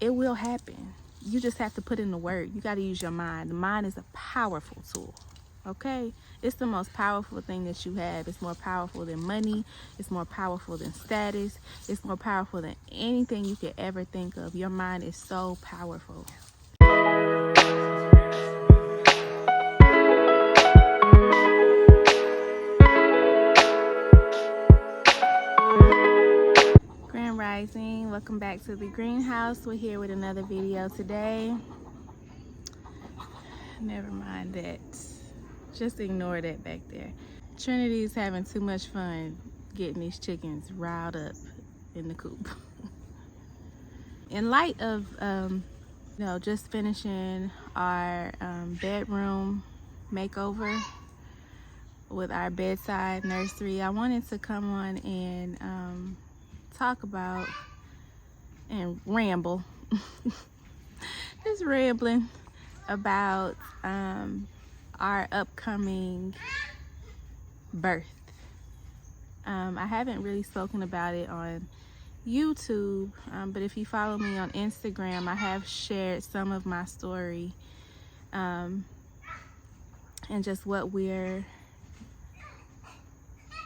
it will happen. You just have to put in the work. You got to use your mind. The mind is a powerful tool. Okay, it's the most powerful thing that you have. It's more powerful than money. It's more powerful than status. It's more powerful than anything you could ever think of. Your mind is so powerful. Grand Rising, welcome back to the greenhouse. We're here with another video today. Never mind that. Just ignore that back there. Trinity's having too much fun getting these chickens riled up in the coop. In light of just finishing our bedroom makeover with our bedside nursery, I wanted to come on and talk about and ramble just rambling about our upcoming birth. I haven't really spoken about it on YouTube, but if you follow me on Instagram, I have shared some of my story and just what we're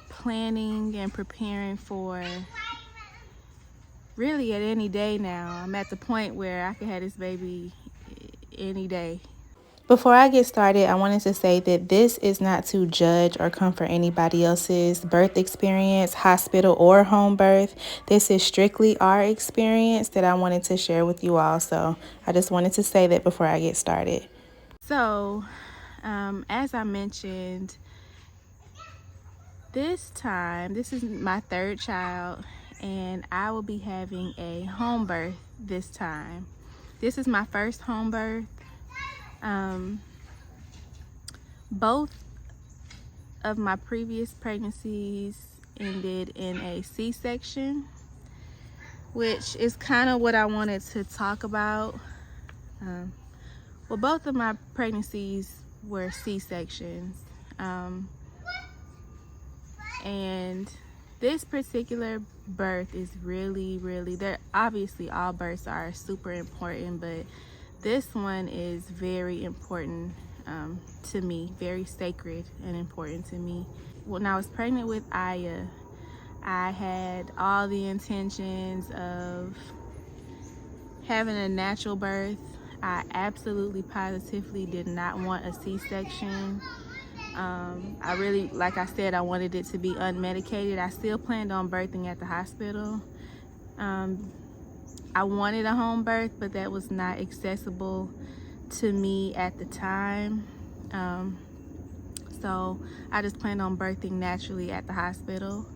planning and preparing for. Really at any day now. I'm at the point where I can have this baby any day. Before I get started, I wanted to say that this is not to judge or comfort anybody else's birth experience, hospital or home birth. This is strictly our experience that I wanted to share with you all. So I just wanted to say that before I get started. So, as I mentioned, this is my third child, and I will be having a home birth this time. This is my first home birth. Both of my previous pregnancies ended in a C-section, which is kind of what I wanted to talk about. Well, both of my pregnancies were C-sections. And this particular birth is really, obviously all births are super important, but this one is very important to me, very sacred and important to me. When I was pregnant with Aya, I had all the intentions of having a natural birth. I absolutely positively did not want a C-section. I really, like I said, I wanted it to be unmedicated. I still planned on birthing at the hospital. I wanted a home birth, but that was not accessible to me at the time. So I just planned on birthing naturally at the hospital.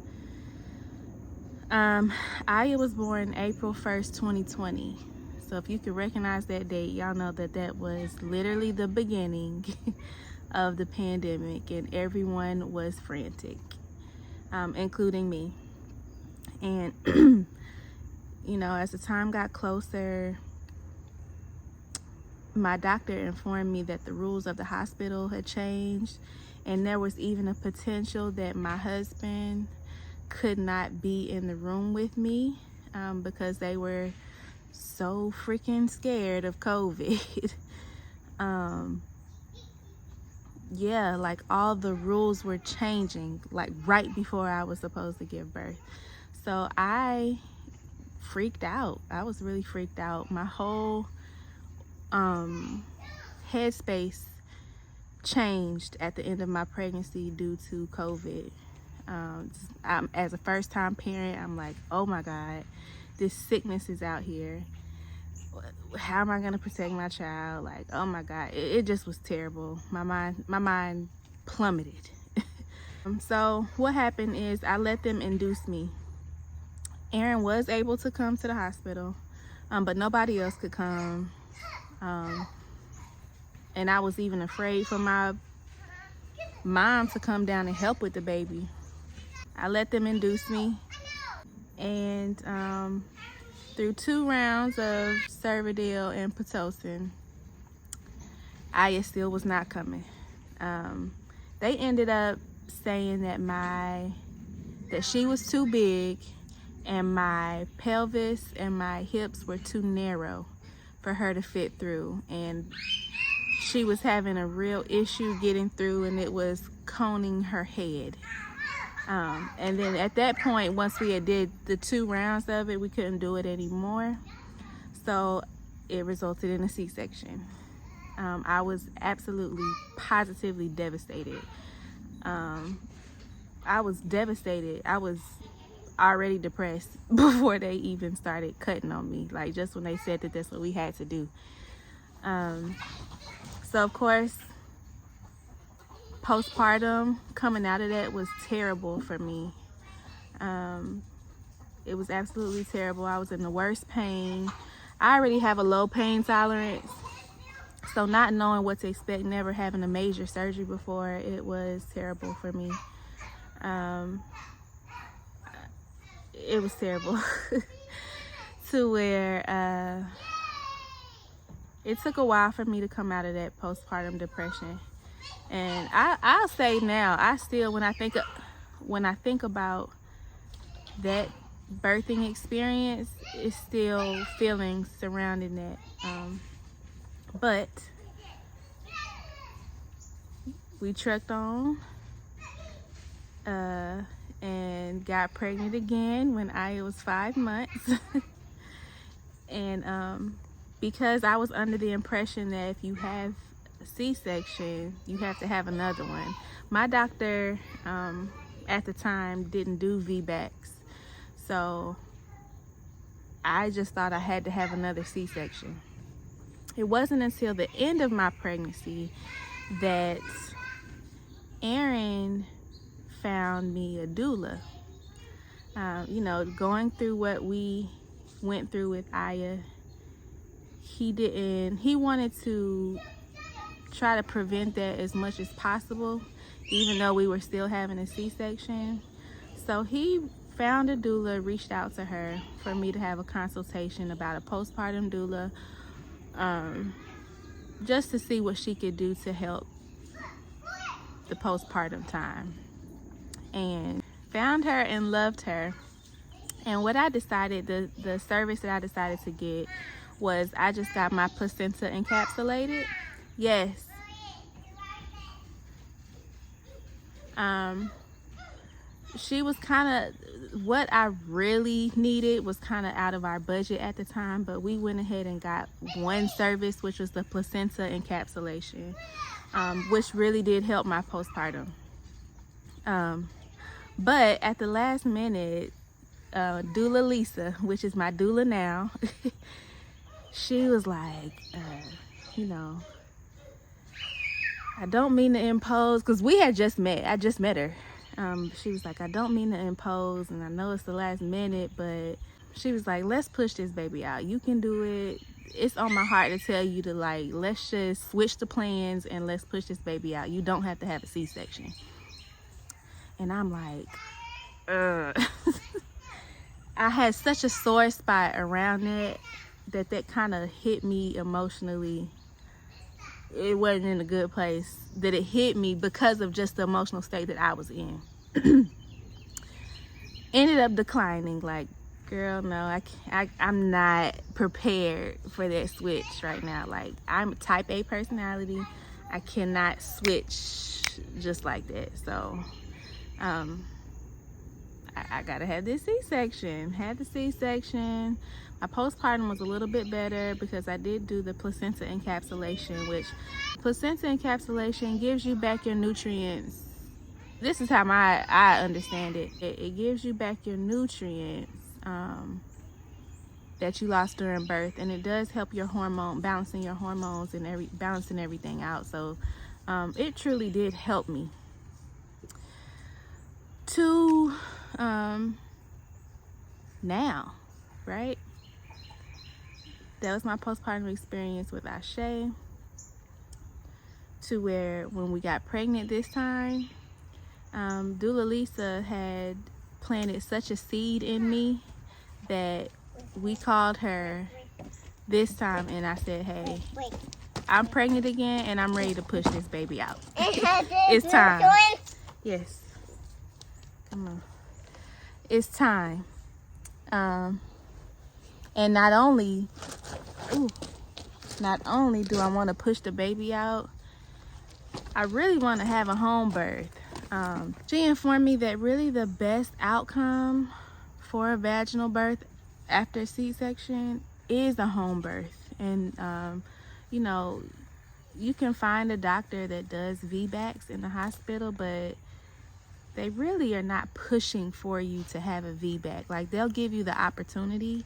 Aya was born April 1st, 2020. So if you can recognize that date, y'all know that that was literally the beginning of the pandemic, and everyone was frantic, including me. And you know, as the time got closer, my doctor informed me that the rules of the hospital had changed, and there was even a potential that my husband could not be in the room with me because they were so freaking scared of COVID. Yeah, like all the rules were changing, like right before I was supposed to give birth. So I freaked out. I was really freaked out. My whole headspace changed at the end of my pregnancy due to COVID. As a first-time parent, I'm like, oh my God, this sickness is out here. How am I gonna protect my child? Like, oh my God, it just was terrible. My mind plummeted. So what happened is I let them induce me. Aaron was able to come to the hospital, but nobody else could come. And I was even afraid for my mom to come down and help with the baby. I let them induce me, and through 2 rounds of Cervidil and Pitocin, Aya still was not coming. They ended up saying that she was too big and my pelvis and my hips were too narrow for her to fit through, and she was having a real issue getting through, and it was coning her head. And then at that point, once we had did the 2 rounds of it, we couldn't do it anymore, so it resulted in a C-section. I was absolutely positively devastated. I was devastated. I was already depressed before they even started cutting on me, like just when they said that that's what we had to do. So of course, postpartum, coming out of that was terrible for me. It was absolutely terrible. I was in the worst pain. I already have a low pain tolerance, so not knowing what to expect, never having a major surgery before, it was terrible for me. It was terrible to where it took a while for me to come out of that postpartum depression. And I'll say now, I still, when I think about that birthing experience, it's still feelings surrounding that. But we trucked on and got pregnant again when Aya was 5 months. And because I was under the impression that if you have a C-section, you have to have another one. My doctor at the time didn't do VBACs, so I just thought I had to have another C-section. It wasn't until the end of my pregnancy that Aaron found me a doula. You know, going through what we went through with Aya, he wanted to try to prevent that as much as possible, even though we were still having a C-section. So he found a doula, reached out to her for me to have a consultation about a postpartum doula, just to see what she could do to help the postpartum time. And found her and loved her. And what I decided, the service that I decided to get was, I just got my placenta encapsulated. Yes. She was kind of, what I really needed was kind of out of our budget at the time, but we went ahead and got one service, which was the placenta encapsulation, which really did help my postpartum. But at the last minute, Doula Lisa, which is my doula now, she was like, you know, I don't mean to impose, because we had just met. I just met her. She was like, I don't mean to impose, and I know it's the last minute, but she was like, let's push this baby out. You can do it. It's on my heart to tell you to, like, let's just switch the plans and let's push this baby out. You don't have to have a C-section. And I'm like, I had such a sore spot around that kind of hit me emotionally. It wasn't in a good place, that it hit me because of just the emotional state that I was in. Ended up declining, like, girl, no, I'm not prepared for that switch right now. Like, I'm a type A personality. I cannot switch just like that. So I gotta have this C-section. Had the C-section. My postpartum was a little bit better because I did do the placenta encapsulation, which placenta encapsulation gives you back your nutrients. This is how I understand it. It gives you back your nutrients that you lost during birth, and it does help your balancing your hormones and balancing everything out. So it truly did help me to now, right? That was my postpartum experience with Ashe, to where when we got pregnant this time, Doula Lisa had planted such a seed in me that we called her this time, and I said, hey, I'm pregnant again and I'm ready to push this baby out. It's time. Yes. Come on. It's time. And not only do I want to push the baby out, I really want to have a home birth. She informed me that really the best outcome for a vaginal birth after C-section is a home birth. And, you know, you can find a doctor that does VBACs in the hospital, but they really are not pushing for you to have a VBAC. Like, they'll give you the opportunity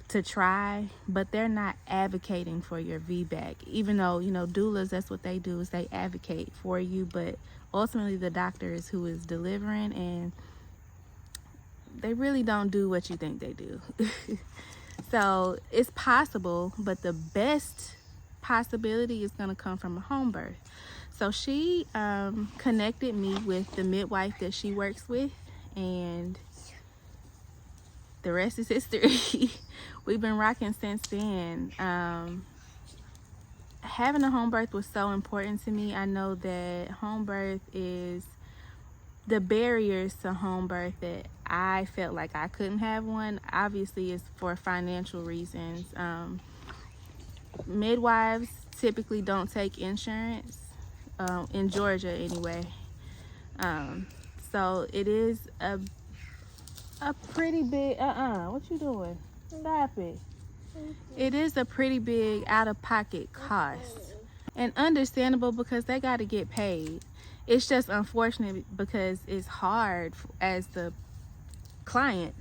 to try, but they're not advocating for your VBAC. Even though, you know, doulas, that's what they do, is they advocate for you, but ultimately the doctor is who is delivering, and they really don't do what you think they do. So it's possible, but the best possibility is going to come from a home birth. So she connected me with the midwife that she works with, and the rest is history. We've been rocking since then. Having a home birth was so important to me. I know that home birth is the barriers to home birth that I felt like I couldn't have one. Obviously, is for financial reasons. Midwives typically don't take insurance, in Georgia anyway. So it is a pretty big, what you doing? Stop it. It is a pretty big out-of-pocket cost. And understandable, because they got to get paid. It's just unfortunate because it's hard as the client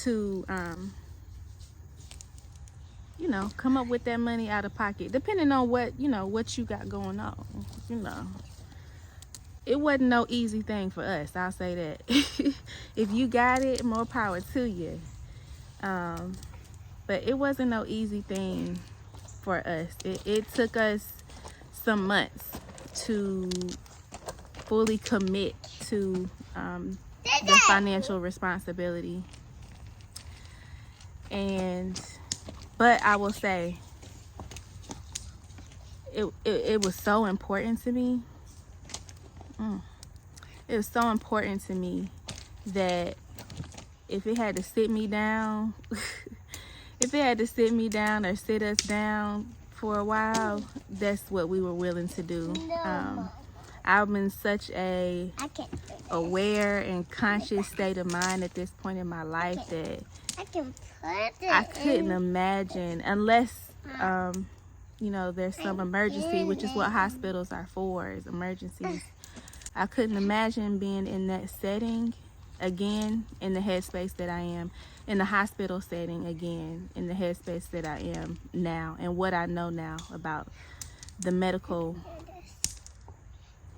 to, you know, come up with that money out of pocket, depending on what, you know, what you got going on. You know, it wasn't no easy thing for us, I'll say that. If you got it, more power to you. But it wasn't no easy thing for us. It took us some months to fully commit to the financial responsibility. But I will say, it was so important to me. It was so important to me that if it had to sit me down, if it had to sit me down or sit us down for a while, that's what we were willing to do. I'm in such a aware and conscious state of mind at this point in my life that I couldn't imagine, unless you know, there's some emergency, which is what hospitals are for, is emergencies. I couldn't imagine being in that setting again, in the headspace that I am, in the hospital setting again, in the headspace that I am now, and what I know now about the medical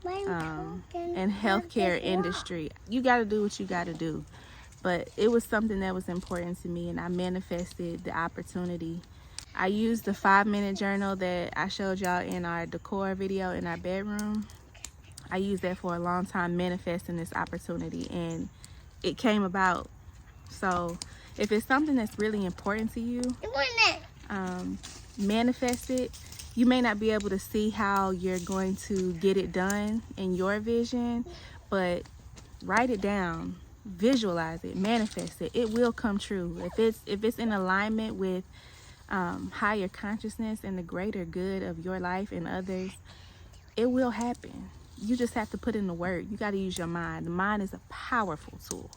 and healthcare industry. You got to do what you got to do. But it was something that was important to me, and I manifested the opportunity. I used the 5-minute journal that I showed y'all in our decor video in our bedroom. I used that for a long time, manifesting this opportunity, and it came about. So if it's something that's really important to you, manifest it. You may not be able to see how you're going to get it done in your vision, but write it down, visualize it, manifest it. It will come true. If it's in alignment with higher consciousness and the greater good of your life and others, it will happen. You just have to put in the work. You got to use your mind. The mind is a powerful tool.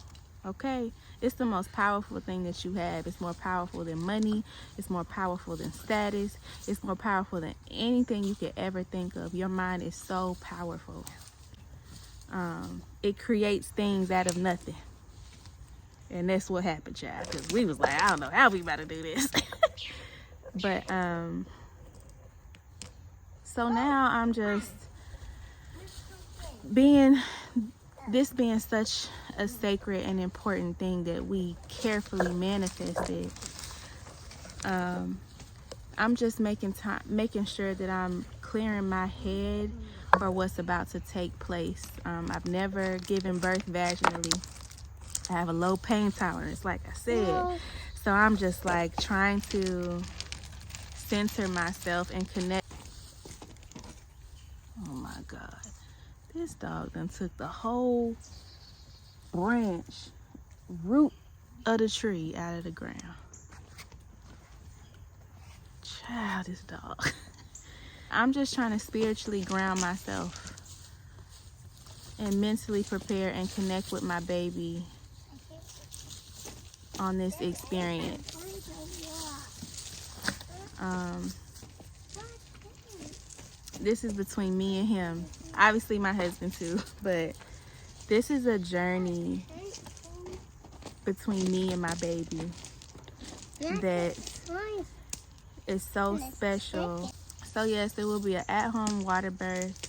Okay? It's the most powerful thing that you have. It's more powerful than money. It's more powerful than status. It's more powerful than anything you could ever think of. Your mind is so powerful. It creates things out of nothing. And that's what happened, child. Because we was like, I don't know how we about to do this. But, so now I'm just being such a sacred and important thing that we carefully manifested. I'm just making sure that I'm clearing my head for what's about to take place. I've never given birth vaginally. I have a low pain tolerance, like I said. So I'm just like trying to center myself and connect. Oh my God. This dog done took the whole root of the tree out of the ground. Child, this dog. I'm just trying to spiritually ground myself and mentally prepare and connect with my baby on this experience. This is between me and him. Obviously my husband too, but this is a journey between me and my baby that is so special. So yes, there will be an at-home water birth.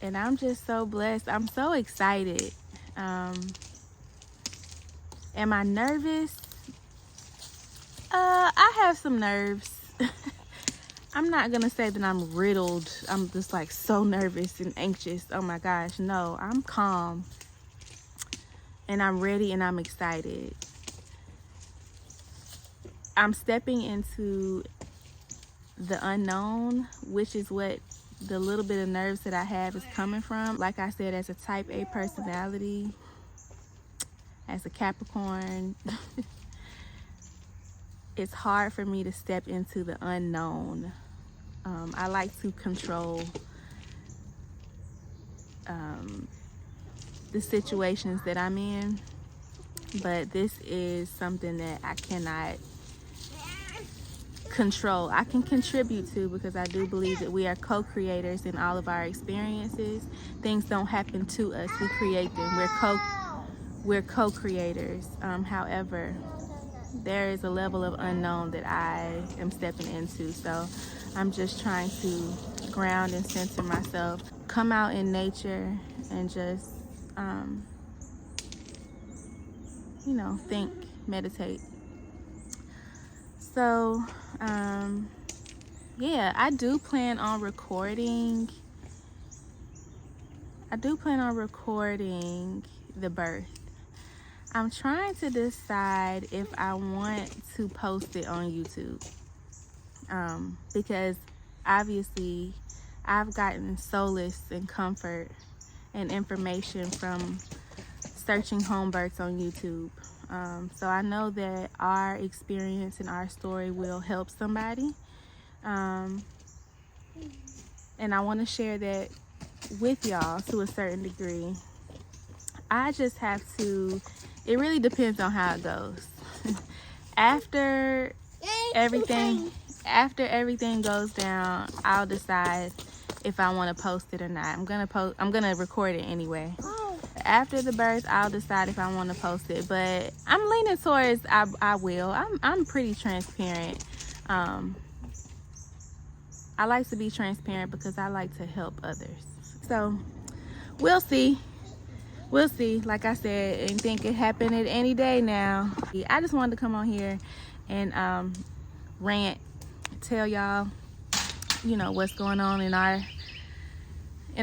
And I'm just so blessed. I'm so excited. Am I nervous? I have some nerves. I'm not gonna say that I'm riddled. I'm just like so nervous and anxious. Oh my gosh, no, I'm calm. And I'm ready and I'm excited. I'm stepping into the unknown, which is what the little bit of nerves that I have is coming from. Like I said, as a type A personality, as a Capricorn, it's hard for me to step into the unknown. I like to control the situations that I'm in, but this is something that I cannot control. I can contribute to, because I do believe that we are co-creators in all of our experiences. Things don't happen to us, we create them. We're co-creators. However, there is a level of unknown that I am stepping into, so I'm just trying to ground and center myself, come out in nature and just think, meditate. So yeah, I do plan on recording the birth. I'm trying to decide if I want to post it on YouTube, because obviously I've gotten solace and comfort and information from searching home births on YouTube. So I know that our experience and our story will help somebody. And I want to share that with y'all to a certain degree. I just have to, it really depends on how it goes. After everything goes down, I'll decide if I want to post it or not. I'm gonna record it anyway. After the birth, I'll decide if I want to post it, but I'm leaning towards I will. I'm pretty transparent. I like to be transparent because I like to help others. So we'll see. Like I said, anything could happen at any day now. I just wanted to come on here and rant, tell y'all, what's going on in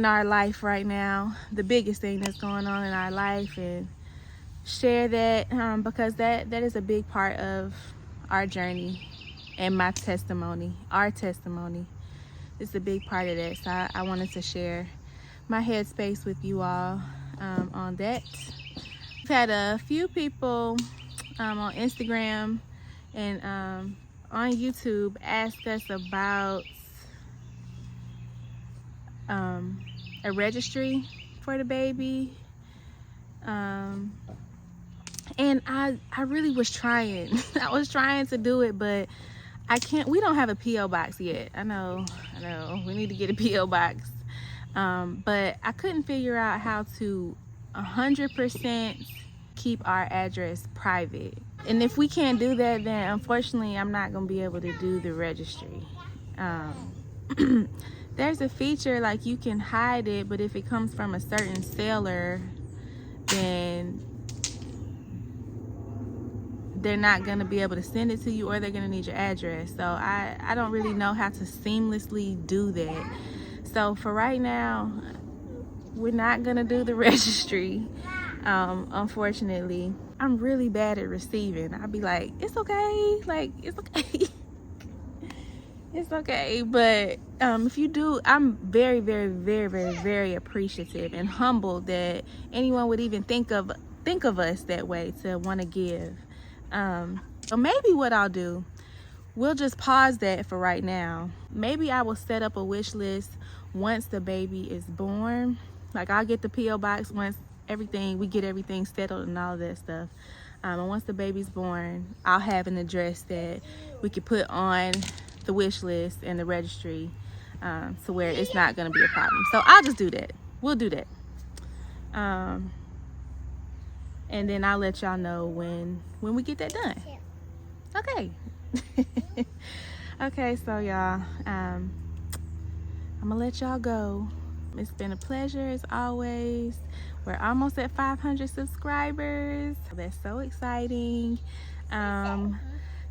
our life right now, the biggest thing that's going on in our life, and share that because that is a big part of our journey and my testimony. Our testimony is a big part of that, so I wanted to share my headspace with you all on that. We've had a few people on Instagram and on YouTube ask us about a registry for the baby, and I really was trying. I was trying to do it, but I can't. We don't have a P.O. box yet. I know we need to get a P.O. box, but I couldn't figure out how to 100% keep our address private. And if we can't do that, then unfortunately I'm not gonna be able to do the registry. There's a feature like you can hide it, but if it comes from a certain seller, then they're not gonna be able to send it to you, or they're gonna need your address. So I don't really know how to seamlessly do that. So for right now, we're not gonna do the registry, unfortunately. I'm really bad at receiving. I'll be like, it's okay, like, it's okay. It's okay, but if you do, I'm very, very, very, very, very appreciative and humbled that anyone would even think of us that way, to want to give. So maybe what I'll do, we'll just pause that for right now. Maybe I will set up a wish list once the baby is born. Like, I'll get the P.O. box once we get everything settled and all of that stuff. And once the baby's born, I'll have an address that we could put on the wish list and the registry, to where it's not going to be a problem. So I'll just do that. We'll do that. And then I'll let y'all know when we get that done. Okay. Okay, so y'all, I'm gonna let y'all go. It's been a pleasure as always. We're almost at 500 subscribers. That's so exciting.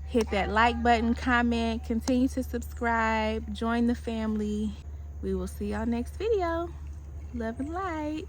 Hit that like button, comment, continue to subscribe, join the family. We will see y'all next video. Love and light.